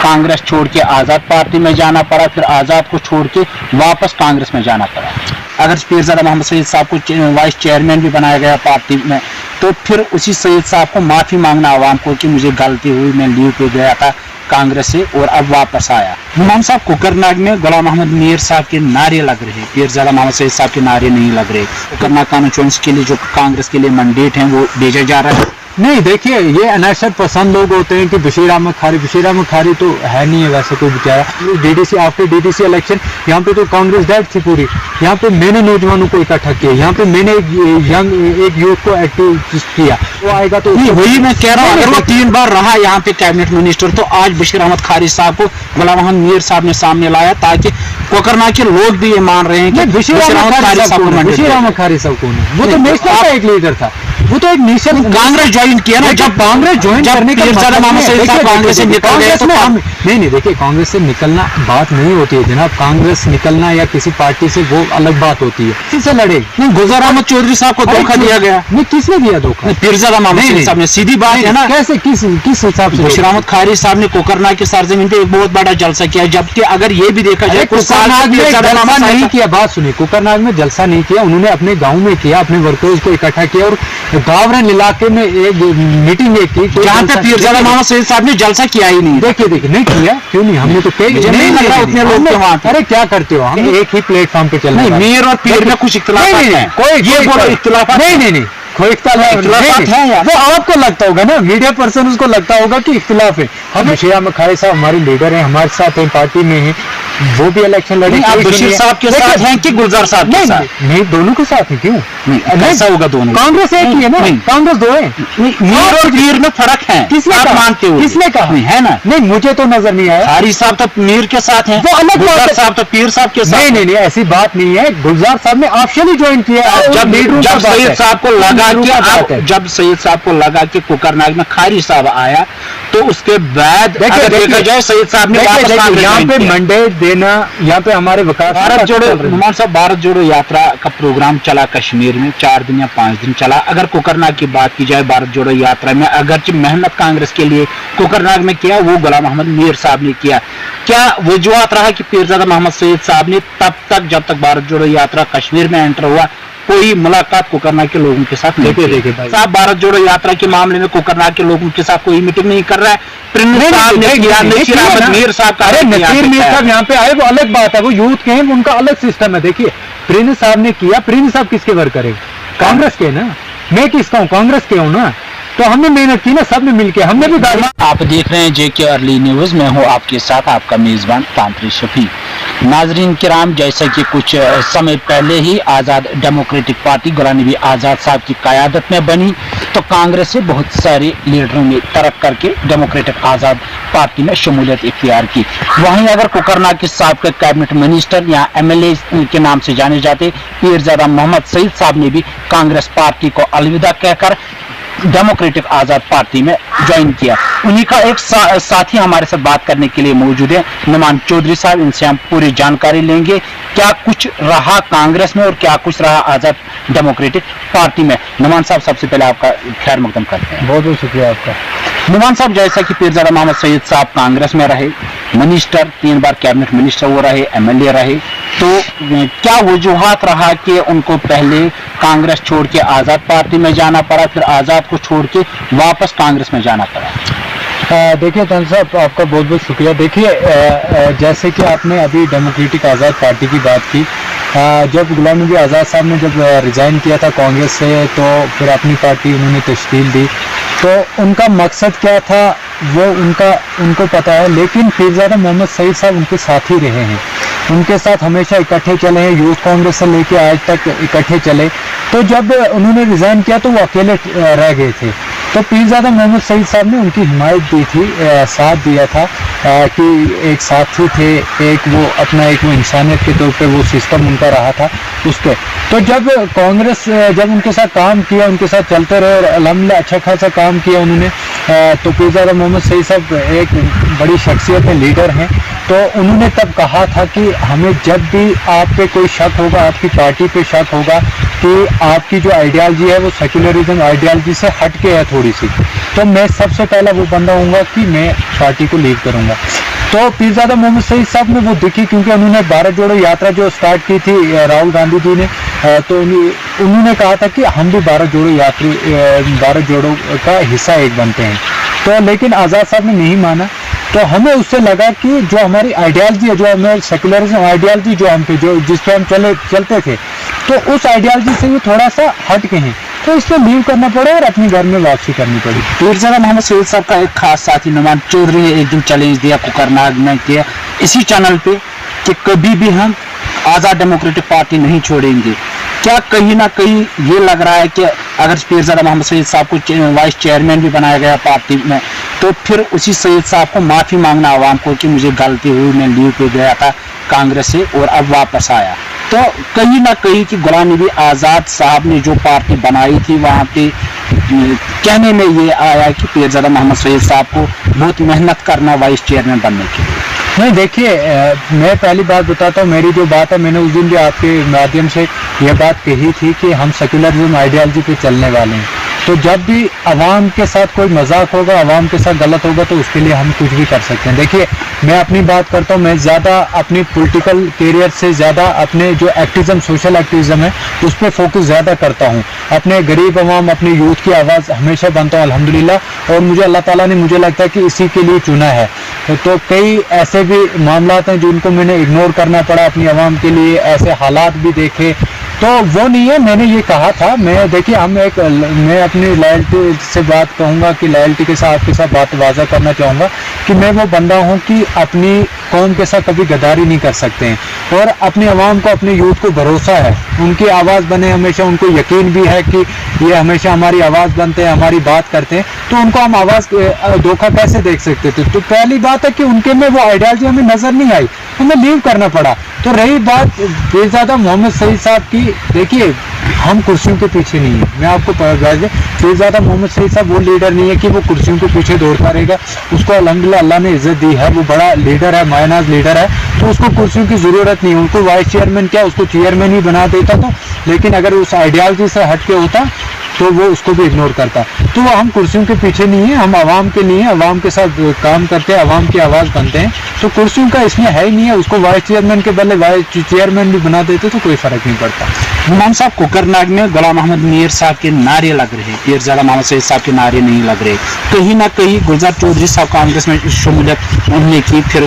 कांग्रेस छोड़ के आज़ाद पार्टी में जाना पड़ा, फिर आज़ाद को छोड़ के वापस कांग्रेस में जाना पड़ा। अगर पीरज़ादा मोहम्मद सईद साहब को वाइस चेयरमैन भी बनाया गया पार्टी में, तो फिर उसी सईद साहब को माफ़ी मांगना आवाम को कि मुझे गलती हुई, मैं लीव पे गया था कांग्रेस से और अब वापस आया। इमाम साहब कोकरनाग में गुलाम अहमद मीर साहब के नारे लग रहे, पीरज़ादा मोहम्मद सईद साहब के नारे नहीं लग रहे। कोकरनाग कॉन्स्टिट्यूएंसी के लिए जो कांग्रेस के लिए मैंडेट है वो भेजा जा रहा है। नहीं, देखिए ये अनासर पसंद लोग होते हैं कि बशीर अहमद खारी तो है नहीं है वैसे कोई बेचारा। डीडीसी आफ्टर डीडीसी इलेक्शन यहाँ पे तो कांग्रेस डेड थी पूरी। यहाँ पे मैंने नौजवानों को इकट्ठा किया, यहाँ पे मैंने एक यूथ को एक्टिव किया। वो आएगा तो वही मैं कह रहा हूँ, अगर वो 3 बार रहा यहाँ पे कैबिनेट मिनिस्टर, तो आज बशीर अहमद खारी साहब को गुलाम अहमद मीर साहब ने सामने लाया, ताकि कोकरनाग के लोग भी ये मान रहे हैं कि बशीर अहमद खारी साहब कौन है? वो तो नेशनल का एक लीडर था, वो तो एक नेशनल कांग्रेस ज्वाइन किया ना। जब कांग्रेस ज्वाइन करने का कांग्रेस से निकल गए तो नहीं, देखिए कांग्रेस से निकलना बात नहीं होती है जनाब। कांग्रेस निकलना या किसी पार्टी से वो अलग बात होती है। किससे लड़े? गुलजार अहमद चौधरी साहब को धोखा दिया गया। नहीं, किसने दिया धोखा? पीरज़ादा मोहम्मद साहब ने। सीधी बात है ना। कैसे, किस हिसाब से? बशीर अहमद खारी साहब ने कोकरनाग की सरजमीन पे एक बहुत बड़ा जलसा किया, जबकि अगर ये भी देखा जाए कोकरनाग में जलसा नहीं किया। बात सुनिए, कोकरनाग में जलसा नहीं किया उन्होंने, अपने गाँव में किया, अपने वर्कर्स को इकट्ठा किया और गावरन इलाके में एक मीटिंग की जहाँ पे पीरज़ादा मोहम्मद सईद साहब ने जलसा किया ही नहीं। देखिए नहीं किया, क्यों नहीं? हमने तो नहीं लग रहा उतने लोग थे वहाँ। अरे क्या करते हो, हम एक ही प्लेटफॉर्म पे चल रहे हैं। मीर और पीर में कुछ इख्तिलाफ है, कोई इख्तिलाफ नहीं, कोई इख्तिलाफ है यार। वो आपको लगता होगा ना, मीडिया पर्सन उसको लगता होगा कि इख्तिलाफ है। हम बशीर अहमद खारी साहब हमारे लीडर हैं, हमारे साथ हैं, पार्टी में हैं, वो भी इलेक्शन लड़े। आप बशीर साहब के साथ हैं कि गुलजार साहब के साथ? नहीं, दोनों के साथ है। क्यों ऐसा होगा? दोनों कांग्रेस एक ही है ना, कांग्रेस दो है। मीर और पीर में फर्क है, किसने आप मानते हो? किसने कहा है ना? नहीं, मुझे तो नजर नहीं आया। खारी साहब तो मीर के साथ हैं, वो अलग बात है। साहब तो पीर साहब के साथ। नहीं, ऐसी बात नहीं है। गुलजार साहब ने ऑप्शनली ज्वाइन किया। जब सईद साहब को लगा कि जब सईद साहब को लगा कि कोकरनाग में खारी साहब आया, तो उसके बाद अगर देखा जाए सईद साहब ने यहाँ पे मैंडेट देना, यहाँ पे हमारे विकास भारत जोड़ो नुमान साहब, भारत जोड़ो यात्रा का प्रोग्राम चला कश्मीर में 4 दिन या 5 दिन चला। अगर कोकरनाग की बात की जाए, भारत जोड़ो यात्रा में अगरचे मेहनत कांग्रेस के लिए कोकरनाग में किया, वो गुलाम अहमद मीर साहब ने किया। क्या वजूहत रहा कि पीरज़ादा मोहम्मद सईद साहब ने तब तक, जब तक भारत जोड़ो यात्रा कश्मीर में एंटर हुआ, कोई मुलाकात कोकरनाग के लोगों के साथ नहीं? देखिए भाई साहब, भारत जोड़ो यात्रा के मामले में कोकरनाग के लोगों के साथ कोई मीटिंग नहीं कर रहा है। नसीर मीर साहब यहाँ पे आए, वो अलग बात है, वो यूथ के हैं, उनका अलग सिस्टम है। देखिए प्रिंस साहब ने किया, प्रिंस साहब किसके वर्कर है? कांग्रेस के ना। मैं किसका हूँ? कांग्रेस के हूँ ना। तो हमने मेहनत की ना, सबने मिलके, हमने भी गाड़ी। आप देख रहे हैं जेके अर्ली न्यूज, मैं हूं आपके साथ आपका मेजबान तांत्रिक शफी। नाजरीन किराम, जैसा कि कुछ समय पहले ही आज़ाद डेमोक्रेटिक पार्टी गुलाम नबी आज़ाद साहब की क़यादत में बनी, तो कांग्रेस से बहुत सारे लीडरों ने तरक करके डेमोक्रेटिक आज़ाद पार्टी में शमूलियत इख्तियार की। वहीं अगर कोकरनाग के साबिक़ कैबिनेट मिनिस्टर या MLA के नाम से जाने जाते पीरज़ादा मोहम्मद सईद साहब ने भी कांग्रेस पार्टी को अलविदा कहकर डेमोक्रेटिक आज़ाद पार्टी में ज्वाइन किया। उन्हीं का एक साथी हमारे साथ बात करने के लिए मौजूद है, नुमान चौधरी साहब। इनसे हम पूरी जानकारी लेंगे, क्या कुछ रहा कांग्रेस में और क्या कुछ रहा आज़ाद डेमोक्रेटिक पार्टी में। नुमान साहब, सबसे पहले आपका खैर मकदम करते हैं। बहुत बहुत शुक्रिया आपका। नुमान साहब, जैसा कि पीरज़ादा मोहम्मद सईद साहब कांग्रेस में रहे, मिनिस्टर 3 बार कैबिनेट मिनिस्टर वो रहे, MLA रहे, तो क्या वजूहत रहा कि उनको पहले कांग्रेस छोड़ के आज़ाद पार्टी में जाना पड़ा, फिर आज़ाद को छोड़ के वापस कांग्रेस में जाना पड़ा? देखिए तन साहब, आपका बहुत बहुत शुक्रिया। देखिए जैसे कि आपने अभी डेमोक्रेटिक आज़ाद पार्टी की बात की, जब गुलाम नबी आज़ाद साहब ने जब रिज़ाइन किया था कांग्रेस से, तो फिर अपनी पार्टी उन्होंने तश्कील दी, तो उनका मकसद क्या था वो उनको पता है। लेकिन पीरज़ादा मोहम्मद सईद साहब उनके साथ ही रहे हैं, उनके साथ हमेशा इकट्ठे चले हैं, यूथ कांग्रेस से लेके आज तक इकट्ठे चले। तो जब उन्होंने रिज़ाइन किया तो वो अकेले रह गए थे, तो पीरज़ादा मोहम्मद सईद साहब ने उनकी हिमायत दी थी, साथ दिया था कि एक साथी थे, एक वो इंसानियत के तौर पे वो सिस्टम उनका रहा था उसके। तो जब कांग्रेस जब उनके साथ काम किया, उनके साथ चलते रहे और अल्हम्दुलिल्लाह अच्छा खासा काम किया उन्होंने, तो पीरज़ादा मोहम्मद सईद साहब एक बड़ी शख्सियत है, लीडर हैं। तो उन्होंने तब कहा था कि हमें जब भी आप पे कोई शक होगा, आपकी पार्टी पे शक होगा कि आपकी जो आइडियालॉजी है वो सेक्युलरिज्म आइडियालॉजी से हट के है थोड़ी सी, तो मैं सबसे पहला वो बंदा हूँगा कि मैं पार्टी को लीड करूँगा। तो पीरजादा मोहम्मद सईद साहब में वो दिखी, क्योंकि उन्होंने भारत जोड़ो यात्रा जो स्टार्ट की थी राहुल गांधी जी ने, तो उन्होंने कहा था कि हम भी भारत जोड़ो का हिस्सा एक बनते हैं। तो लेकिन आज़ाद साहब ने नहीं माना। तो हमें उससे लगा कि जो हमारी आइडियालॉजी है, जो हमें सेकुलरिज्म आइडियालॉजी जो जिस पे हम चलते थे, तो उस आइडियालॉजी से ये थोड़ा सा हट के हैं, तो इसमें लीव करना पड़ा और अपने घर में वापसी करनी पड़ी। पीरजादा मोहम्मद सईद साहब का एक खास साथी नुमान चौधरी ने एक दिन चैलेंज दिया कोकरनाग में किया इसी चैनल पे कि कभी भी हम आज़ाद डेमोक्रेटिक पार्टी नहीं छोड़ेंगे। क्या कहीं ना कहीं ये लग रहा है कि अगर पीरजादा मोहम्मद सईद साहब को वाइस चेयरमैन भी बनाया गया पार्टी में, तो फिर उसी सईद साहब को माफ़ी मांगना आवाम को कि मुझे गलती हुई, मैं लीव पे गया था कांग्रेस से और अब वापस आया। तो कहीं ना कहीं कि गुलाम नबी आज़ाद साहब ने जो पार्टी बनाई थी वहाँ पे कहने में ये आया कि पीरजादा मोहम्मद सईद साहब को बहुत मेहनत करना वाइस चेयरमैन बनने के लिए। नहीं, देखिए मैं पहली बात बताता हूँ, मेरी जो बात है, मैंने उस दिन भी आपके माध्यम से यह बात कही थी कि हम सेकुलरिज्म आइडियालॉजी पे चलने वाले हैं। तो जब भी अवाम के साथ कोई मजाक होगा, अवाम के साथ गलत होगा, तो उसके लिए हम कुछ भी कर सकते हैं। देखिए मैं अपनी बात करता हूँ, मैं ज़्यादा अपनी पॉलिटिकल कैरियर से ज़्यादा अपने जो एक्टिज्म, सोशल एक्टिविज्म है, उस पर फोकस ज़्यादा करता हूँ। अपने गरीब अवाम, अपने यूथ की आवाज़ हमेशा बनता हूँ अल्हम्दुलिल्लाह, और मुझे अल्लाह ताला ने, मुझे लगता है कि इसी के लिए चुना है। तो कई ऐसे भी मामला हैं जिनको मैंने इग्नोर करना पड़ा अपनी आवाम के लिए, ऐसे हालात भी देखे, तो वो नहीं है। मैंने ये कहा था, देखिए मैं अपनी लॉयल्टी से बात कहूँगा कि लॉयल्टी के साथ आपके साथ बात वाज़ा करना चाहूँगा कि मैं वो बंदा हूँ कि अपनी कौम के साथ कभी गद्दारी नहीं कर सकते हैं, और अपनी आवाम को, अपने यूथ को भरोसा है, उनकी आवाज़ बने हमेशा, उनको यकीन भी है कि ये हमेशा हमारी आवाज़ बनते हैं, हमारी बात करते हैं, तो उनको हम आवाज़ धोखा कैसे देख सकते थे। तो पहली बात है कि उनके में वो आइडियालॉजी हमें नज़र नहीं आई, हमें लीव करना पड़ा। तो रही बात पीरजादा मोहम्मद सईद साहब की, देखिए हम कुर्सियों के पीछे नहीं है, मैं आपको बता दें, पीरजादा मोहम्मद सईद साहब वो लीडर नहीं है कि वो कुर्सियों के पीछे दौड़ता रहेगा। उसको अल्हम्दुलिल्लाह अल्लाह ने इज्जत दी है, वो बड़ा लीडर है, मायनाज लीडर है, तो उसको कुर्सियों की ज़रूरत नहीं है। उनको वाइस चेयरमैन क्या, उसको चेयरमैन ही बना देता था, लेकिन अगर उस आइडियालॉजी से हट के होता तो वो उसको भी इग्नोर करता। तो हम कुर्सियों के पीछे नहीं है, हम आवाम के लिए, आवाम के साथ काम करते हैं, आवाम की आवाज़ बनते हैं, तो कुर्सियों का इसमें है ही नहीं है। उसको वाइस चेयरमैन के बदले वाइस चेयरमैन भी बना देते तो कोई फर्क नहीं पड़ता। इमाम साहब, कोकरनाग में गुलाम अहमद मीर साहब के नारे लग रहे हैं, पीरजादा मोहम्मद सईद साहब के नारे नहीं लग रहे। कहीं ना कहीं गुलजार चौधरी साहब कांग्रेस में शमूलियत उन्होंने की, फिर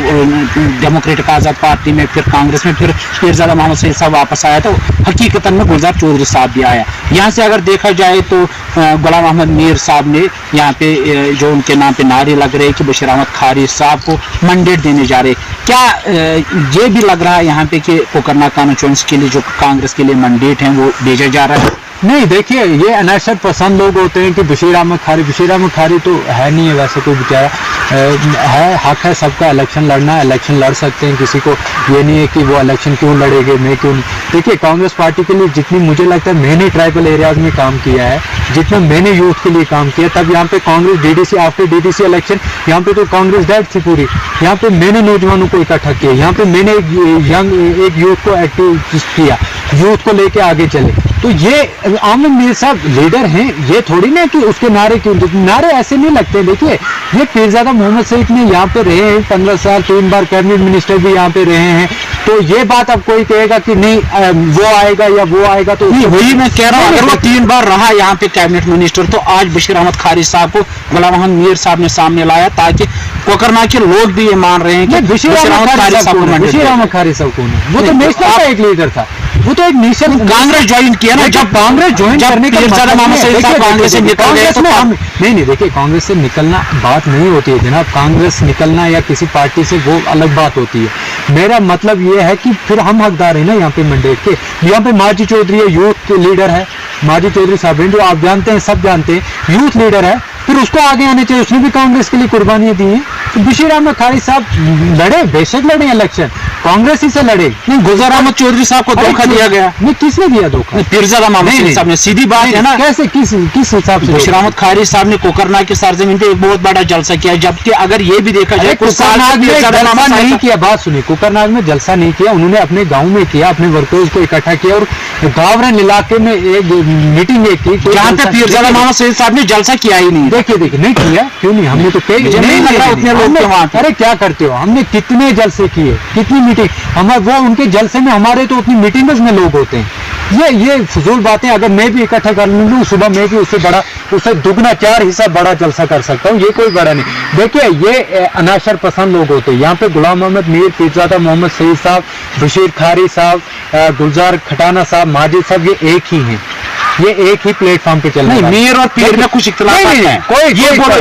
डेमोक्रेटिक आज़ाद पार्टी में, फिर कांग्रेस में, फिर पीरजादा मोहम्मद सईद साहब वापस आया, तो हकीकतन में गुलजार चौधरी साहब भी आया। यहाँ से अगर देखा जाए तो गुलाम अहमद मीर साहब ने यहाँ पे जो उनके नाम पे नारे लग रहे हैं कि बशीर अहमद खारी साहब को मैंडेट देने जा रहे, क्या ये भी लग रहा है यहाँ पे कि कोकरनाग कॉन्स्टिट्यूएंसी के लिए जो कांग्रेस के लिए मैंडेट है वो भेजा जा रहा है? नहीं, देखिए ये अनासर पसंद लोग होते हैं कि बशीर अहमद खारी तो है नहीं है, वैसे कोई बेचारा है, हक है सबका इलेक्शन लड़ना, इलेक्शन लड़ सकते हैं, किसी को ये नहीं है कि वो इलेक्शन क्यों लड़ेंगे, मैं क्यों नहीं। देखिए कांग्रेस पार्टी के लिए जितनी मुझे लगता है मैंने ट्राइबल एरियाज में काम किया है, जितना मैंने यूथ के लिए काम किया, तब यहाँ पे Congress DDC, after DDC election यहाँ पे तो कांग्रेस डेड थी पूरी। यहाँ पे मैंने नौजवानों को इकट्ठा किया, यहाँ पे मैंने एक यूथ को एक्टिव किया, यूथ को लेके आगे चले। तो ये आमिर मीर साहब लीडर हैं, ये थोड़ी ना कि उसके नारे क्यों, नारे ऐसे नहीं लगते। देखिए ये पीरजादा मोहम्मद सईद ने यहाँ पे रहे हैं 15 साल, 3 बार कैबिनेट मिनिस्टर भी यहाँ पे रहे हैं, तो ये बात अब कोई कहेगा कि नहीं वो आएगा या वो आएगा, तो वही मैं कह रहा हूँ, अगर वो 3 बार रहा यहाँ पे कैबिनेट मिनिस्टर, तो आज बशीर अहमद खारी साहब को गुलाम अहमद मीर साहब ने सामने लाया, ताकि कोकरनाग के लोग भी ये मान रहे हैं कि बशीर अहमद खारी साहब कौन है? वो तो नेशनल का एक लीडर था, वो तो एक नेशनल, कांग्रेस ज्वाइन किया ना, जब कांग्रेस ज्वाइन करने का कांग्रेस से निकल गए, तो हम नहीं, देखिए कांग्रेस से निकलना बात नहीं होती है जनाब, कांग्रेस निकलना या किसी पार्टी से वो अलग बात होती है। मेरा मतलब ये है कि फिर हम हकदार है ना यहाँ पे मैंडेट के। यहाँ पे माजी चौधरी है, यूथ लीडर है, माजी चौधरी साहब हैं, जो आप जानते हैं, सब जानते हैं, यूथ लीडर है, फिर उसको आगे आने चाहिए, उसने भी कांग्रेस के लिए कुर्बानियां दी हैं। तो बशीर अहमद खारी साहब लड़े, बेशक लड़े इलेक्शन, कांग्रेस ही से लड़े। नहीं, गुलजार अहमद चौधरी साहब को धोखा दिया गया। नहीं, किसने दिया धोखा? पीरजादा मोहम्मद सईद साहब ने, सीधी बात है ना। कैसे, किस हिसाब से? बशीर अहमद खारी साहब ने कोकरनाग की सरजमीन पे एक बहुत बड़ा जलसा किया, जबकि अगर ये भी देखा जाए कोकरनाग में जलसा नहीं किया। बात सुनिए, कोकरनाग में जलसा नहीं किया, उन्होंने अपने गांव में किया, अपने वर्कर्स को इकट्ठा किया और गावरन इलाके में एक मीटिंग की, जहाँ पे पीरजादा मोहम्मद सईद साहब ने जलसा किया ही नहीं। देखिए नहीं किया, क्यों नहीं? हमने तो उतने लोग, अरे क्या करते हो, हमने कितने जलसे किए, कितनी मीटिंग, हमारे वो उनके जलसे में हमारे तो उतनी मीटिंग्स में लोग होते हैं। ये फजूल बातें अगर मैं भी इकट्ठा कर लूँ सुबह, मैं भी उससे दुगना 4 हिस्सा बड़ा जलसा कर सकता हूँ, ये कोई बड़ा नहीं। देखिए ये अनाशर पसंद लोग होते हैं यहाँ पे। गुलाम मोहम्मद मीर, पीरजादा मोहम्मद सईद साहब, बशीर खारी साहब, गुलजार खटाना साहब, माजिद साहब, ये एक ही हैं, ये एक ही प्लेटफॉर्म पे चल रहे हैं। मीर और पीर में कुछ इख्तिलाफ है, कोई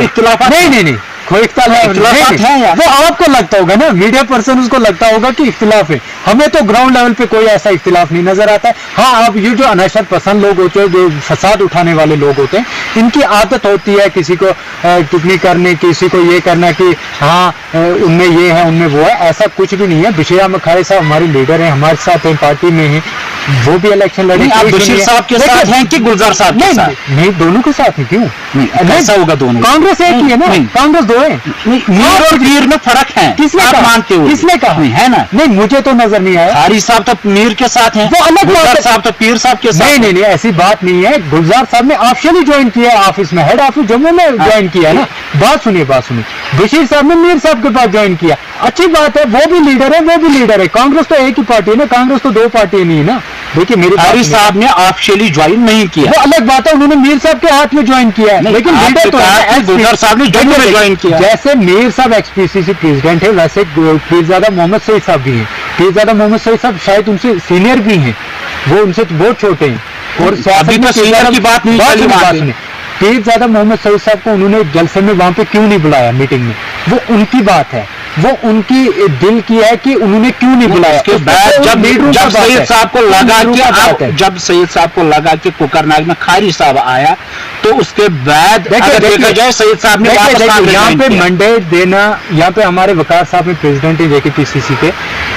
इख्तिलाफ नहीं, कोई इख्तिलाफ है, वो आपको लगता होगा ना, मीडिया पर्सन उसको लगता होगा कि इख्तिलाफ है। हमें तो ग्राउंड लेवल पे कोई ऐसा इख्तिलाफ नहीं नजर आता है। हाँ, अब ये जो अनाशर पसंद लोग होते हैं, जो फसाद उठाने वाले लोग होते हैं, इनकी आदत होती है किसी को टिप्पणी करने, किसी को ये करना कि हाँ उनमें ये है, उनमें वो है। ऐसा कुछ भी नहीं है। बशीर अहमद खारी साहब हमारे लीडर हैं, हमारे साथ हैं, पार्टी में हैं, वो भी इलेक्शन लड़े। आप बशीर साहब के साथ हैं कि गुलजार साहब के साथ? नहीं, दोनों के साथ हैं। क्यों ऐसा होगा? दोनों कांग्रेस एक ही है ना, कांग्रेस दो है। मीर और पीर में फर्क है, किसने आप कहा? मानते हो? किसने कहा? है ना? नहीं, मुझे तो नजर नहीं आया। खारी साहब तो मीर के साथ हैं, वो अलग बात गुलजार है। साहब तो पीर साहब के साथ। नहीं, ऐसी बात नहीं है। गुलजार साहब ने ऑफिशियली ज्वाइन किया है ऑफिस में, हेड ऑफिस जम्मू में ज्वाइन किया है ना। बात सुनिए। बशीर साहब ने मीर साहब के पास ज्वाइन किया, अच्छी बात है, वो भी लीडर है, वो भी लीडर है। कांग्रेस तो एक ही पार्टी है ना, कांग्रेस तो 2 पार्टी नहीं है ना। देखिए मेरी खारी साहब ने ऑफिशियली ज्वाइन नहीं किया, वो अलग बात है, उन्होंने मीर साहब के हाथ में ज्वाइन किया है, लेकिन लीडर तो गुलजार साहब ने जम्मू में ज्वाइन किया। जैसे मीर साहब एक्सपीसीसी प्रेसिडेंट है, वैसे पीरजादा मोहम्मद सईद साहब भी हैं। पीरजादा मोहम्मद सईद साहब शायद उनसे सीनियर भी हैं, वो उनसे बहुत छोटे हैं। और अभी तो सीनियर की बात नहीं चली। बात पीरजादा मोहम्मद सईद साहब को उन्होंने जलसे में वहां पे क्यों नहीं बुलाया मीटिंग में, वो उनकी बात है, वो उनकी दिल की है कि उन्होंने क्यों नहीं बुलाया। उसके बाद जब सईद साहब को लगा कि जब सईद साहब को लगा कि कोकरनाग में खारी साहब आया, तो उसके बाद देखा जाए सईद साहब ने यहाँ पे मैंडेट देना, यहाँ पे हमारे वकार साहब में प्रेसिडेंट है जेकेपीसीसी के,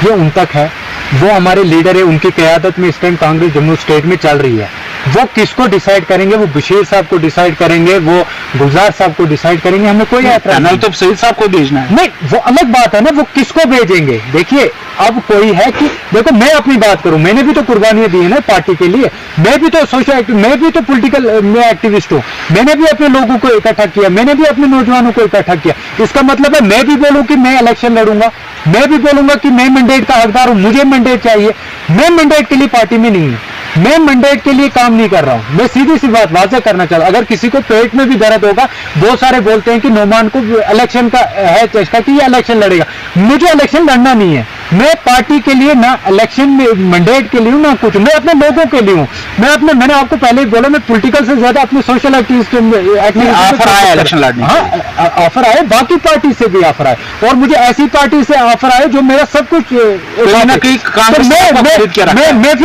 ये उन तक है, वो हमारे लीडर है, उनकी क़यादत में इस टाइम कांग्रेस जम्मू स्टेट में चल रही है। वो किसको डिसाइड करेंगे? वो बशीर साहब को डिसाइड करेंगे, वो गुलजार साहब को डिसाइड करेंगे, हमें कोई ऐतराज़ नहीं। तो सईद साहब को भेजना है। नहीं, वो अलग बात है ना, वो किसको भेजेंगे? देखिए अब कोई है कि देखो, मैं अपनी बात करूं, मैंने भी तो कुर्बानियां दी है ना पार्टी के लिए, मैं भी तो सोशल एक्टिव, मैं भी तो पॉलिटिकल में एक्टिविस्ट हूं, मैंने भी अपने लोगों को इकट्ठा किया, मैंने भी अपने नौजवानों को इकट्ठा किया। इसका मतलब है मैं भी बोलूं कि मैं इलेक्शन लड़ूंगा, मैं भी बोलूंगा कि मैं मैंडेट का हकदार हूं, मुझे मैंडेट चाहिए। मैं मैंडेट के लिए पार्टी में नहीं हूं, मैं मैंडेट के लिए काम नहीं कर रहा हूं। मैं सीधी सी बात वाज़ेह करना चाहता हूं। अगर किसी को पेट में भी दर्द होगा, बहुत सारे बोलते हैं कि नोमान को इलेक्शन का है चेष्टा कि ये इलेक्शन लड़ेगा, मुझे इलेक्शन लड़ना नहीं है। मैं पार्टी के लिए ना इलेक्शन में मैंडेट के लिए हूं, ना कुछ, मैं अपने लोगों के लिए हूं। मैंने आपको पहले ही बोला, मैं पॉलिटिकल से ज्यादा अपने सोशल एक्टिविस्ट ऑफर आया इलेक्शन लड़ने। हाँ, ऑफर आए, बाकी पार्टी से भी ऑफर आए, और मुझे ऐसी पार्टी से ऑफर आए जो मेरा सब कुछ मैं फिर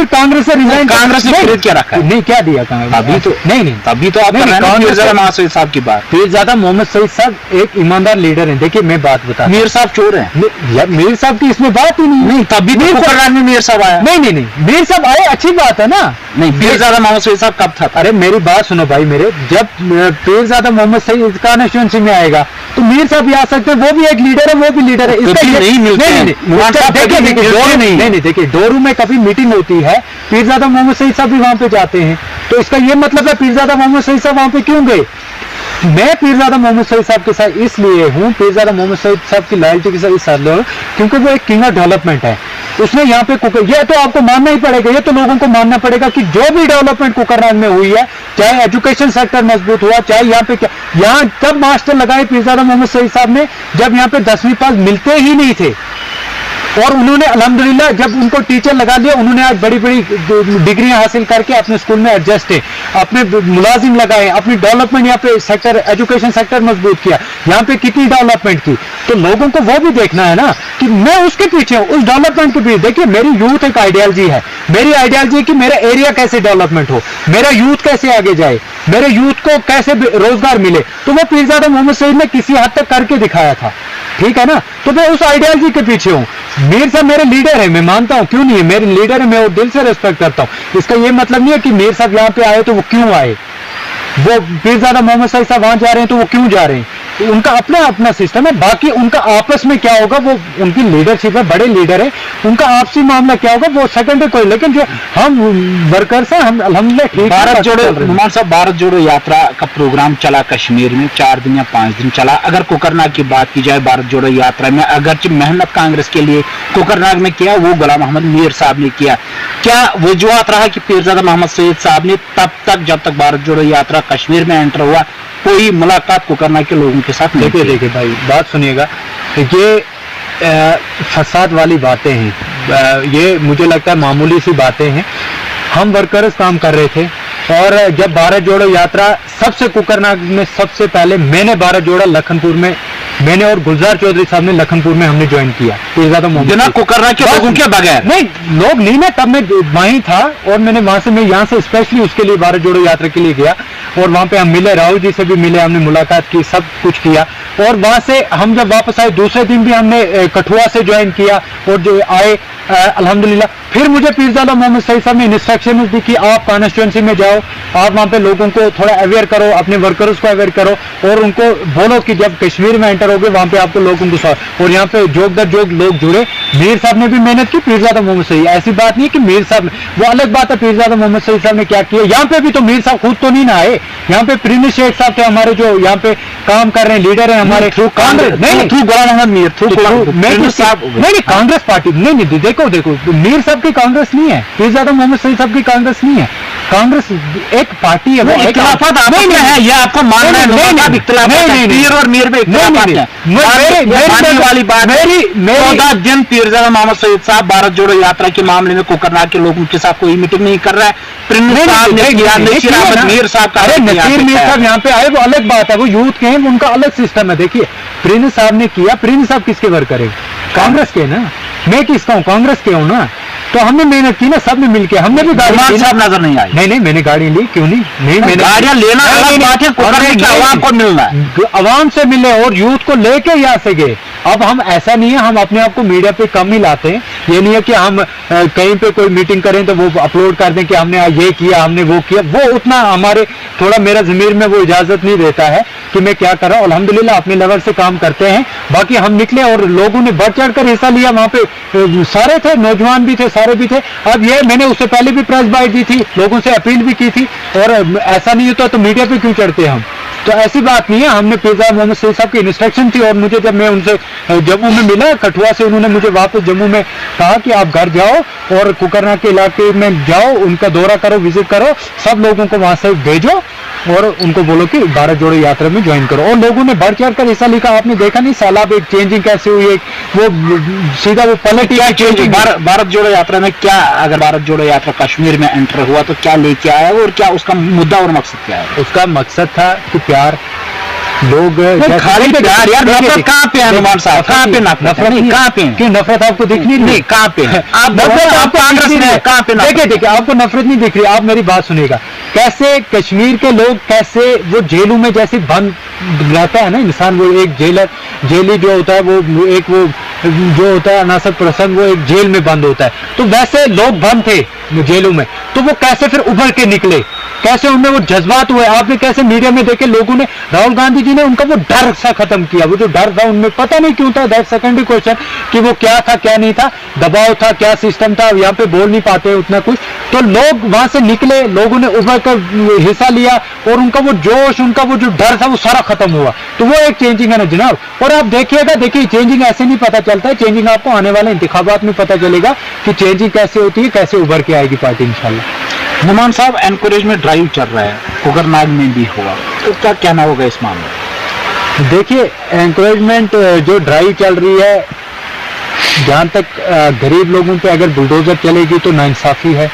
कांग्रेस से रिजाइन, कांग्रेस ने खरीद के रखा है। नहीं, क्या दिया कांग्रेस? अभी तो नहीं, तभी तो आप पीरजादा मोहम्मद सईद साहब की बात। पीरजादा मोहम्मद सईद साहब एक ईमानदार लीडर हैं। देखिए मैं बात बता, मीर साहब चोर हैं। मीर साहब की इसमें बात ही नहीं, तभी तो कोकरनाग में मीर साहब आया। नहीं, मीर साहब आए, अच्छी बात है ना। नहीं, पीरजादा मोहम्मद सईद साहब कब था? अरे मेरी बात सुनो भाई मेरे, जब पीरजादा मोहम्मद सईद कॉन्स्टिट्यूएंसी में आएगा तो मीर साहब भी आ सकते हैं, वो भी एक लीडर है, वो भी लीडर है। नहीं मिलते हैं। देखिए डोरू में कभी मीटिंग होती है, पीरजादा मोहम्मद सईद साहब भी वहां पे जाते हैं, तो इसका ये मतलब है पीरजादा मोहम्मद सईद साहब वहां पे क्यों गए? मैं पीरजादा मोहम्मद सईद साहब के साथ इसलिए हूँ, पीरजादा मोहम्मद सईद साहब की लॉयल्टी के साथ इस साथ क्योंकि वो एक किंग ऑफ डेवलपमेंट है। उसने यहाँ पे ये तो आपको मानना ही पड़ेगा, ये तो लोगों को मानना पड़ेगा कि जो भी डेवलपमेंट कोकरनाग में हुई है, चाहे एजुकेशन सेक्टर मजबूत हुआ, चाहे यहाँ पे क्या, यहाँ तब मास्टर लगाए पीरजादा मोहम्मद सईद साहब ने जब यहाँ पे 10वीं पास मिलते ही नहीं थे, और उन्होंने अल्हम्दुलिल्लाह जब उनको टीचर लगा दिया, उन्होंने आज बड़ी बड़ी डिग्रियां हासिल करके अपने स्कूल में एडजस्ट है, अपने मुलाजिम लगाए, अपनी डेवलपमेंट यहाँ पे सेक्टर, एजुकेशन सेक्टर मजबूत किया, यहाँ पे कितनी डेवलपमेंट की। तो लोगों को वो भी देखना है ना कि मैं उसके पीछे हूँ, उस डेवलपमेंट के पीछे। देखिए मेरी यूथ एक आइडियोलॉजी है, मेरी आइडियोलॉजी है कि मेरा एरिया कैसे डेवलपमेंट हो, मेरा यूथ कैसे आगे जाए, मेरे यूथ को कैसे रोजगार मिले। तो वो पीरजादा मोहम्मद सईद ने किसी हद तक करके दिखाया था, ठीक है ना। तो मैं उस आइडियोलॉजी के पीछे हूँ। मीर साहब मेरे लीडर है, मैं मानता हूँ, क्यों नहीं है, मेरे लीडर है, मैं वो दिल से रिस्पेक्ट करता हूँ। इसका ये मतलब नहीं है कि मीर साहब यहाँ पे आए तो वो क्यों आए, वो पीरजादा मोहम्मद सईद साहब वहां जा रहे हैं तो वो क्यों जा रहे हैं, तो उनका अपना अपना सिस्टम है। बाकी उनका आपस में क्या होगा, वो उनकी लीडरशिप है, बड़े लीडर है, उनका आपसी मामला क्या होगा वो सेकंडरी कोई, लेकिन जो हम वर्कर्स हैं हम अल्हम्दुलिल्लाह ठीक है। भारत जोड़ो नुमान साहब, भारत जोड़ो यात्रा का प्रोग्राम चला कश्मीर में 4 दिन या 5 दिन चला। अगर कोकरनाग की बात की जाए भारत जोड़ो यात्रा में, अगरचे मेहनत कांग्रेस के लिए कोकरनाग में किया, वो गुलाम अहमद मीर साहब ने किया। क्या वजूहत रहा कि पीरजादा मोहम्मद सईद साहब ने तब तक जब तक भारत जोड़ो यात्रा कश्मीर में एंटर हुआ कोई मुलाकात कोकरनाग के लोगों के साथ? देखिए भाई बात सुनिएगा, ये फसाद वाली बातें हैं, ये मुझे लगता है मामूली सी बातें हैं। हम वर्कर्स काम कर रहे थे और जब भारत जोड़ो यात्रा सबसे कोकरनाग में सबसे पहले मैंने भारत जोड़ा लखनपुर में, मैंने और गुलजार चौधरी साहब ने लखनपुर में हमने ज्वाइन किया। बिना कोकरनाग के लोगों के बगैर नहीं, लोग नहीं, मैं तब मैं वहीं था और मैंने वहां से, मैं यहाँ से स्पेशली उसके लिए भारत जोड़ो यात्रा के लिए गया और वहां पे हम मिले, राहुल जी से भी मिले, हमने मुलाकात की, सब कुछ किया। और वहां से हम जब वापस आए दूसरे दिन भी हमने कठुआ से ज्वाइन किया और जो आए अल्हम्दुलिल्लाह। फिर मुझे पीरजादा मोहम्मद सईद साहब ने इंस्ट्रक्शन दी कि आप कॉन्स्टिट्यूंसी में जाओ, आप वहां पे लोगों को थोड़ा अवेयर करो, अपने वर्कर्स को अवेयर करो और उनको बोलो कि जब कश्मीर में एंटर होगे वहां पे आपको लोगों को और यहाँ पे जोग दर जोग लोग जुड़े। मीर साहब ने भी मेहनत की, पीरजादा मोहम्मद सईद, ऐसी बात नहीं कि मीर साहब, वो अलग बात है पीरजादा मोहम्मद सईद साहब ने क्या किया। यहाँ पे भी तो मीर साहब खुद तो नहीं ना आए, यहाँ पे प्रिंस शेख साहब थे हमारे जो यहाँ पे काम कर रहे हैं, लीडर है हमारे थ्रू कांग्रेस, नहीं गुलाम अहमद मीर थ्रू नहीं कांग्रेस पार्टी, नहीं देखो मीर साहब की कांग्रेस नहीं है, पीरजादा मोहम्मद सईद साहब की कांग्रेस नहीं है, कांग्रेस एक पार्टी है, इख्तिलाफात आपस में है, ये आपको मानना है? पीर और मीर में इख्तिलाफात है, वाली बात। मेरी 14 दिन पीरजादा मोहम्मद सईद साहब भारत जोड़ो यात्रा के मामले में कोकरनाग के लोगों के साथ कोई मीटिंग नहीं कर रहा है। प्रिंस साहब ने किया, नसीर अहमद मीर साहब का, नसीर मीर साहब यहाँ पे आए, वो अलग बात है, वो यूथ के हैं, उनका अलग सिस्टम है। देखिए प्रिंस साहब ने किया, प्रिंस साहब किसके वर्कर है? कांग्रेस के ना, मैं किसका हूँ? कांग्रेस के हूँ ना, तो हमने मेहनत की ना, सबने मिलके, हमने भी गाड़ी साहब नजर नहीं आई। नहीं मैंने गाड़ी ली, क्यों नहीं मैंने गाड़ियां लेना आवाम को मिलना है, आवाम से मिले और यूथ को लेके यहाँ से गए। अब हम ऐसा नहीं है, हम अपने आप को मीडिया पे कम ही लाते हैं, ये नहीं है कि हम कहीं पे कोई मीटिंग करें तो वो अपलोड कर दें कि हमने ये किया, हमने वो किया, वो उतना हमारे, थोड़ा मेरा ज़मीर में वो इजाजत नहीं देता है कि मैं क्या कर रहा हूँ। अल्हम्दुलिल्लाह अपने लेवल से काम करते हैं। बाकी हम निकले और लोगों ने बढ़ चढ़ कर हिस्सा लिया, वहां पे सारे थे, नौजवान भी थे, सारे भी थे। अब ये मैंने उससे पहले भी प्रेस बाइट दी थी, लोगों से अपील भी की थी, और ऐसा नहीं होता तो मीडिया पे क्यों चढ़ते हम? तो ऐसी बात नहीं है, हमने पीरजादा मोहम्मद सईद साहब की इंस्ट्रक्शन थी और मुझे जब मैं उनसे जम्मू में मिला, कठुआ से, उन्होंने मुझे वापस जम्मू में कहा कि आप घर जाओ और कोकरनाग के इलाके में जाओ, उनका दौरा करो, विजिट करो, सब लोगों को वहां से भेजो और उनको बोलो कि भारत जोड़ो यात्रा में ज्वाइन करो। और लोगों ने बढ़ चढ़ कर हिस्सा लिखा, आपने देखा नहीं सैलाब, एक चेंजिंग कैसे हुई, एक वो सीधा वो पलट क्या चेंजिंग। भारत जोड़ो यात्रा में क्या, अगर भारत जोड़ो यात्रा कश्मीर में एंटर हुआ तो क्या लेके आया और क्या उसका मुद्दा और मकसद क्या है? उसका मकसद था कि प्यार, लोग खाली प्यार यार, नफरत कहाँ पे है नुमान साहब? कहाँ पे नफरत? कहाँ पे? क्यों नफरत आपको दिख नहीं? कहाँ पे? आप कांग्रेस में कहाँ पे? देखिए आपको नफरत नहीं दिख रही, आप मेरी बात सुनिएगा। कैसे कश्मीर के लोग, कैसे वो जेलों में जैसे बंद रहता है ना इंसान, वो एक जेली जो होता है, वो एक वो जो होता है अनासक प्रसंग, वो एक जेल में बंद होता है, तो वैसे लोग बंद थे जेलों में, तो वो कैसे फिर उभर के निकले, कैसे उनमें वो जज्बात हुए। आपने कैसे मीडिया में देखे, लोगों ने, राहुल गांधी जी ने उनका वो डर सा खत्म किया, वो जो डर था उनमें, पता नहीं क्यों था, दैट सेकेंडरी क्वेश्चन, कि वो क्या था क्या नहीं था, दबाव था, क्या सिस्टम था, यहाँ पे बोल नहीं पाते उतना कुछ, तो लोग वहां से निकले, लोगों ने उभर कर हिस्सा लिया और उनका वो जोश, उनका वो जो डर था वो सारा खत्म हुआ। तो वो एक चेंजिंग है ना जनाब। और आप देखिएगा, देखिए चेंजिंग ऐसे नहीं पता चलता है, चेंजिंग आपको आने वाले इंतखाबात में पता चलेगा कि चेंजिंग कैसे होती है, कैसे उभर के आएगी पार्टी इंशाल्लाह। नुमान साहब, एनकरेजमेंट ड्राइव चल रहा है, कोकरनाग में भी हुआ, तो क्या कहना होगा इस मामले में? देखिए एनकरेजमेंट जो ड्राइव चल रही है, जहां तक गरीब लोगों पे अगर बुलडोजर चलेगी तो नाइंसाफी है।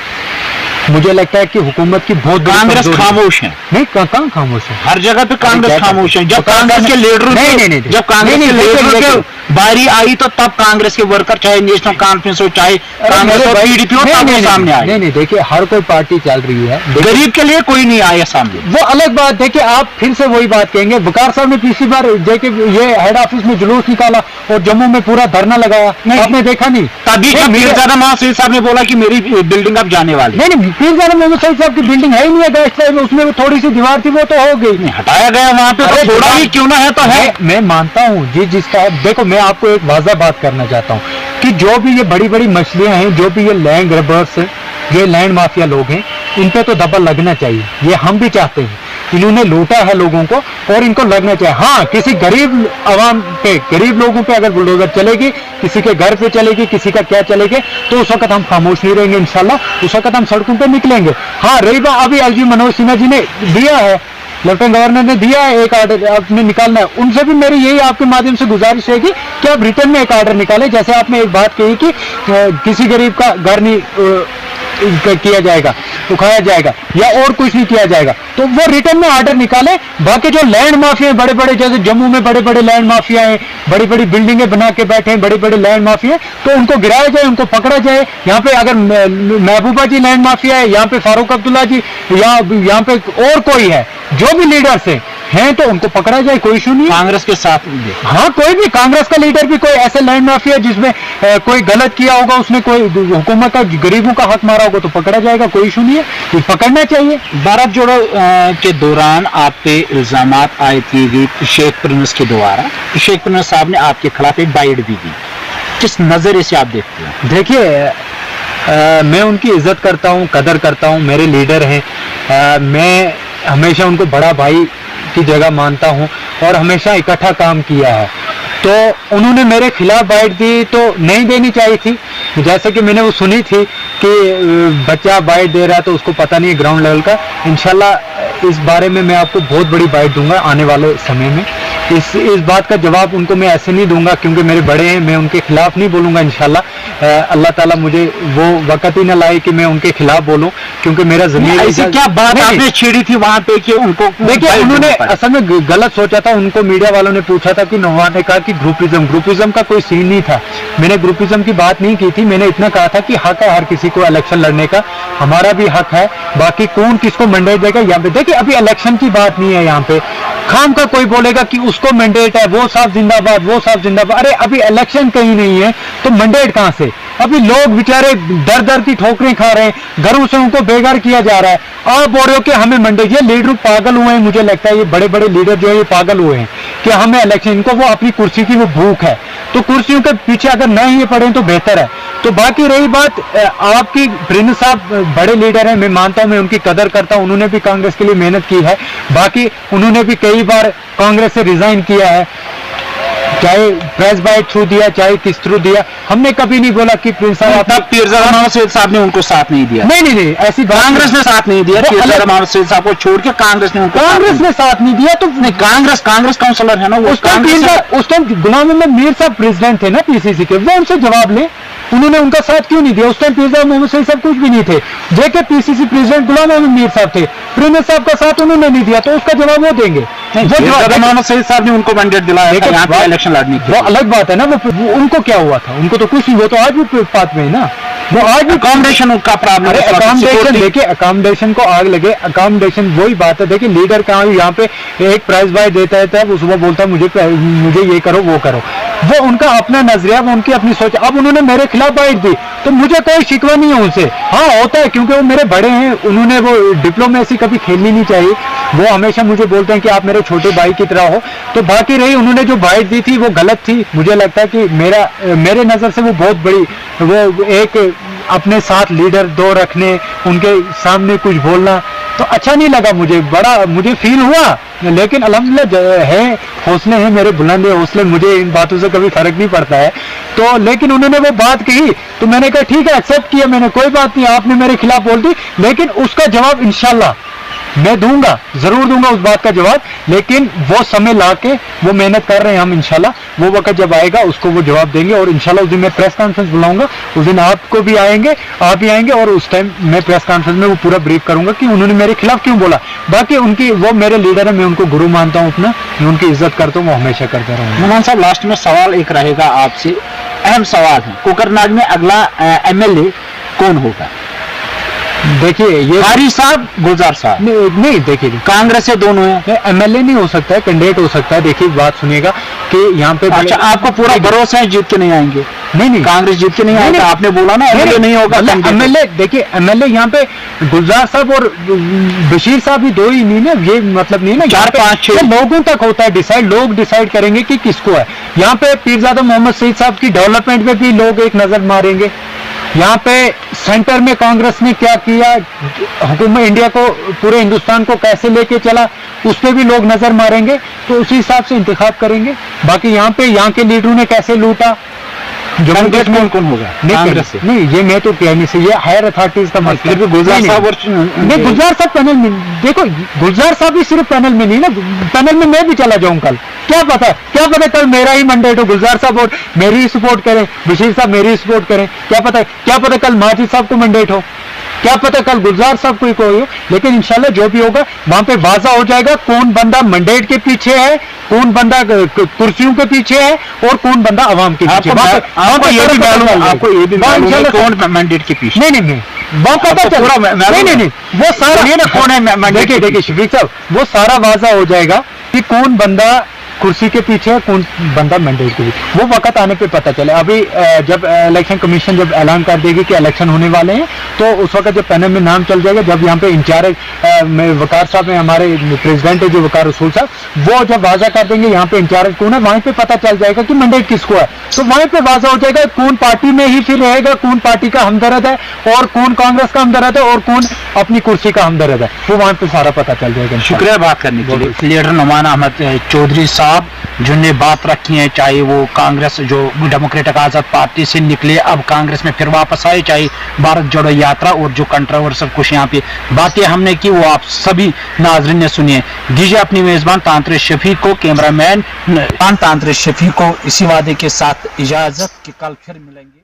मुझे लगता है कि हुकूमत की बहुत कांग्रेस खामोश है। नहीं, खामोश है, हर जगह पे कांग्रेस खामोश है। जब कांग्रेस के लीडरों नहीं, जब कांग्रेस के लीडरों के बारी आई तो तब कांग्रेस के वर्कर, चाहे नेशनल कॉन्फ्रेंस हो, चाहे कांग्रेस हो, पीडीपी हो, तब वो सामने आए। नहीं, देखिए हर कोई पार्टी चल रही है, गरीब के लिए कोई नहीं आया सामने, वो अलग बात। देखिए आप फिर से वही बात कहेंगे, वकार साहब ने पिछली बार देखिए ये हेड ऑफिस में जुलूस निकाला और जम्मू में पूरा धरना लगाया, आपने देखा नहीं? तभी पीरजादा मोहम्मद सईद साहब ने बोला कि मेरी बिल्डिंग अब जाने वाली। नहीं, पीरजादा मोहम्मद सईद साहब की बिल्डिंग है ही नहीं है गेस्ट हाउस में, उसमें वो थोड़ी सी दीवार थी, वो तो हो गई, हटाया गया वहां पे, तो थोड़ा ही क्यों ना है तो है। मैं मानता हूँ जी, जिसका देखो मैं आपको एक वाज़ा बात करना चाहता हूँ कि जो भी ये बड़ी बड़ी मछलियां हैं, जो भी ये लैंड ग्रैबर्स हैं, जो लैंड माफिया लोग हैं, इन पे तो दबा लगना चाहिए, ये हम भी चाहते हैं। इन्होंने लूटा है लोगों को और इनको लगना चाहिए। हाँ, किसी गरीब आवाम पे, गरीब लोगों पे अगर बुलडोजर चलेगी, किसी के घर पे चलेगी, किसी का क्या चलेगी, तो उस वक्त हम खामोश नहीं रहेंगे इंशाल्लाह, उस वक्त हम सड़कों पे निकलेंगे। हाँ, रही बात अभी एलजी मनोज सिन्हा जी ने दिया है, लेफ्टिनेंट गवर्नर ने दिया है एक ऑर्डर आपने निकालना है, उनसे भी मेरी यही आपके माध्यम से गुजारिश है कि आप रिटर्न में एक ऑर्डर निकालें। जैसे आपने एक बात कही कि किसी गरीब का घर नहीं किया जाएगा, उखाया जाएगा या और कुछ नहीं किया जाएगा, तो वो रिटर्न में ऑर्डर निकाले। बाकी जो लैंड माफिया बड़े बड़े, जैसे जम्मू में बड़े बड़े लैंड माफिया हैं, बड़ी बड़ी बिल्डिंगें बना के बैठे हैं बड़े बड़े लैंड माफिया, तो उनको गिराया जाए, उनको पकड़ा जाए। यहाँ पे अगर महबूबा जी लैंड माफिया है, यहाँ पे फारूक अब्दुल्ला जी, या यहाँ पे और कोई है, जो भी लीडर्स हैं तो उनको पकड़ा जाए, कोई इशू नहीं। कांग्रेस के साथ हाँ, कोई भी कांग्रेस का लीडर भी कोई ऐसे लैंड माफिया जिसमें कोई गलत किया होगा, उसने कोई हुकूमत का गरीबों का हक मारा होगा, तो पकड़ा जाएगा, कोई इशू नहीं है, तो पकड़ना चाहिए। भारत जोड़ो के दौरान आप पे इल्जाम आए थे शेख प्रिंस के द्वारा, शेख प्रिंस साहब ने आपके खिलाफ एक बाइट भी दी, किस नजरिए से आप देखते हैं? देखिए मैं उनकी इज्जत करता हूँ, कदर करता हूँ, मेरे लीडर हैं, मैं हमेशा उनको बड़ा भाई की जगह मानता हूँ और हमेशा इकट्ठा काम किया है। तो उन्होंने मेरे खिलाफ बाइट दी तो नहीं देनी चाहिए थी, जैसे कि मैंने वो सुनी थी कि बच्चा बाइट दे रहा है तो उसको पता नहीं है ग्राउंड लेवल का। इंशाल्लाह इस बारे में मैं आपको बहुत बड़ी बाइट दूंगा आने वाले समय में। इस बात का जवाब उनको मैं ऐसे नहीं दूंगा क्योंकि मेरे बड़े हैं, मैं उनके खिलाफ नहीं बोलूंगा इंशाल्लाह। अल्लाह ताला मुझे वो वक़्त ही ना लाए कि मैं उनके खिलाफ बोलूं, क्योंकि मेरा ज़मीर ऐसी क्या बात आपने छेड़ी थी वहां पे कि उनको? देखिए उन्होंने असल में गलत सोचा था, उनको मीडिया वालों ने पूछा था कि नौवान ने कहा कि ग्रुपिज्म का कोई सीन नहीं था। मैंने ग्रुपिज्म की बात नहीं की थी, मैंने इतना कहा था कि हक है हर किसी को इलेक्शन लड़ने का, हमारा भी हक है, बाकी कौन किसको मैंडेट देगा यहाँ पे। देखिए अभी इलेक्शन की बात नहीं है यहाँ पे, खाम का कोई बोलेगा कि उसको मैंडेट है, वो साहब जिंदाबाद, वो साहब जिंदाबाद। अरे अभी इलेक्शन कहीं नहीं है तो मैंडेट कहां से? अभी लोग बेचारे दर दर की ठोकरें खा रहे हैं, घरों से उनको बेघर किया जा रहा है। आप बोल रहे हो कि हमें मैंडेट, ये लीडर पागल हुए हैं, मुझे लगता है ये बड़े बड़े लीडर जो है ये पागल हुए हैं कि हमें इलेक्शन, इनको वो अपनी कुर्सी की वो भूख है, तो कुर्सियों के पीछे अगर न ही पड़े तो बेहतर है। तो बाकी रही बात आपकी, प्रिंस साहब बड़े लीडर हैं, मैं मानता हूं, मैं उनकी कदर करता हूं, उन्होंने भी कांग्रेस के लिए मेहनत की है, बाकी उन्होंने भी कई बार कांग्रेस से रिजाइन किया है, चाहे प्रेस बाइट थ्रू दिया, चाहे किस थ्रू दिया। हमने कभी नहीं बोला कि प्रिंस साहब, पीरजादा मोहम्मद सईद साहब ने उनको साथ नहीं दिया। नहीं ऐसी कांग्रेस ने साथ नहीं दिया, पीरजादा मोहम्मद सईद साहब को छोड़ के कांग्रेस ने उनको, कांग्रेस ने साथ नहीं दिया। तो नहीं, कांग्रेस काउंसलर है ना वो, उस टाइम गुलाम मोहम्मद मीर साहब प्रेसिडेंट थे ना पीसीसी के, वो उनसे जवाब ले, उन्होंने उनका साथ क्यों नहीं दिया? उस टाइम पीरजादा मोहम्मद सईद साहब कुछ भी नहीं थे, जेके पीसीसी प्रेसिडेंट गुलाम मोहम्मद मीर साहब थे, प्रिंस साहब का साथ उन्होंने नहीं दिया, तो उसका जवाब वो देंगे। मोहम्मद सईद साहब ने उनको मैंडेट दिलाया यहाँ पे इलेक्शन लड़ने की, वो अलग बात है ना, वो उनको क्या हुआ था? उनको तो कुछ नहीं, वो तो आज भी पात में है ना, वो आज भी अकोमोडेशन का प्रॉब्लम है। अकोमोडेशन देखिए, अकोमोडेशन को आग लगे, अकोमोडेशन वही बात है। देखिए लीडर कहाँ यहाँ पे एक प्राइस बाय देता है, वो सुबह बोलता है मुझे ये करो वो करो, वो उनका अपना नजरिया, वो उनकी अपनी सोच। अब उन्होंने मेरे खिलाफ बाइट दी तो मुझे कोई शिकवा नहीं है उनसे। हाँ होता है क्योंकि वो मेरे बड़े हैं, उन्होंने वो डिप्लोमेसी कभी खेलनी नहीं चाहिए, वो हमेशा मुझे बोलते हैं कि आप मेरे छोटे भाई की तरह हो। तो बाकी रही, उन्होंने जो बाइट दी थी वो गलत थी, मुझे लगता है कि मेरे नजर से वो बहुत बड़ी, वो एक अपने साथ लीडर दो रखने, उनके सामने कुछ बोलना तो अच्छा नहीं लगा मुझे, बड़ा मुझे फील हुआ। लेकिन अल्हम्दुलिल्लाह है, हौसले हैं मेरे, बुलंद हौसले, मुझे इन बातों से कभी फर्क नहीं पड़ता है। तो लेकिन उन्होंने वो बात कही तो मैंने कहा ठीक है, एक्सेप्ट किया मैंने, कोई बात नहीं, आपने मेरे खिलाफ बोल दी, लेकिन उसका जवाब इंशाल्लाह मैं दूंगा, जरूर दूंगा उस बात का जवाब, लेकिन वो समय लाके वो मेहनत कर रहे हैं हम, इंशाल्लाह वो वक्त जब आएगा उसको वो जवाब देंगे। और इंशाल्लाह उस दिन मैं प्रेस कॉन्फ्रेंस बुलाऊंगा, उस दिन आपको भी आएंगे, आप भी आएंगे, और उस टाइम मैं प्रेस कॉन्फ्रेंस में वो पूरा ब्रीफ करूंगा कि उन्होंने मेरे खिलाफ क्यों बोला। बाकी उनकी, वो मेरे लीडर है, मैं उनको गुरु मानता हूँ अपना, मैं उनकी इज्जत करता हूँ, वो हमेशा करते रहूंगा। नुमान साहब, लास्ट में सवाल एक रहेगा आपसे, अहम सवाल है, कोकरनाग में अगला एमएलए कौन होगा? देखिए ये हारी साहब, गुलजार साहब, नहीं देखिए कांग्रेस से दोनों है, एमएलए नहीं हो सकता है, कैंडिडेट हो सकता है। देखिए बात सुनिएगा कि यहाँ पे अच्छा, आपको पूरा भरोसा है जीत के नहीं आएंगे? नहीं, कांग्रेस जीत के नहीं आएगा, आपने बोला ना एमएलए नहीं होगा। एमएलए देखिए, एमएलए यहाँ पे गुलजार साहब और बशीर साहब ही दो ही नहीं ना, ये मतलब नहीं ना, 4, 5, 6 लोगों तक होता है डिसाइड, लोग डिसाइड करेंगे कि किसको है। यहाँ पे पीरजादा मोहम्मद सईद साहब की डेवलपमेंट पे भी लोग एक नजर मारेंगे। यहाँ पे सेंटर में कांग्रेस ने क्या किया, हुकूमत इंडिया को, पूरे हिंदुस्तान को कैसे लेके चला, उस पर भी लोग नजर मारेंगे, तो उसी हिसाब से इंतखाब करेंगे। बाकी यहाँ पे यहाँ के लीडरों ने कैसे लूटा, जम्मू कश्मीर कौन होगा? कांग्रेस से नहीं, ये मैं तो कहने से, ये हायर अथॉरिटीज का मसला है। गुलजार साहब नहीं, गुलजार साहब पैनल में, देखो गुलजार साहब भी सिर्फ पैनल में नहीं ना, पैनल में मैं भी चला जाऊं कल, क्या पता कल मेरा ही मैंडेट हो, गुलजार साहब और मेरी ही सपोर्ट करें, बशीर साहब मेरी ही सपोर्ट करें, क्या पता कल माजिद साहब को मैंडेट हो, क्या पता कल गुलजार साहब कोई हो। लेकिन इंशाल्लाह जो भी होगा वहां पे वाजा हो जाएगा कौन बंदा मैंडेट के पीछे है, कौन बंदा कुर्सियों के पीछे है, और कौन बंदा अवाम के पीछे। आपको ये भी मालूम है कौन मैंडेट के पीछे? नहीं, वो पता चला, नहीं, वो सारा कौन है? देखिए शफीक साहब, वो सारा वाजा हो जाएगा कि कौन बंदा कुर्सी के पीछे है, कौन बंदा मैंडेट के पीछे, वो वक्त आने पे पता चले। अभी जब इलेक्शन कमीशन जब ऐलान कर देगी कि इलेक्शन होने वाले हैं, तो उस वक्त जब पैनल में नाम चल जाएगा, जब यहाँ पे इंचार्ज वकार साहब है, हमारे प्रेसिडेंट है जो वकार रसूल साहब, वो जब वाजा कर देंगे यहाँ पे इंचार्ज कौन है, वहीं पे पता चल जाएगा कि मैंडेट किसको है। तो वहीं पे वाजा हो जाएगा कौन पार्टी में ही फिर रहेगा, कौन पार्टी का हमदर्द है, और कौन कांग्रेस का हमदर्द है, और कौन अपनी कुर्सी का हमदर्द है, वो वहां पे सारा पता चल जाएगा। शुक्रिया बात करने के लिए। लीडर नुमान अहमद चौधरी साहब जिन्होंने बात रखी है, चाहे वो कांग्रेस जो डेमोक्रेटिक आजाद पार्टी से निकले, अब कांग्रेस में फिर वापस आए, चाहे भारत जोड़ो यात्रा और जो कंट्रोवर्सल कुछ यहाँ पे बातें हमने की वो आप सभी नाजरीन ने सुनिए। दीजिए अपनी मेजबान तांत्रिक शफीक को, कैमरामैन तांत्रिक शफीक को इसी वादे के साथ इजाजत कि कल फिर मिलेंगे।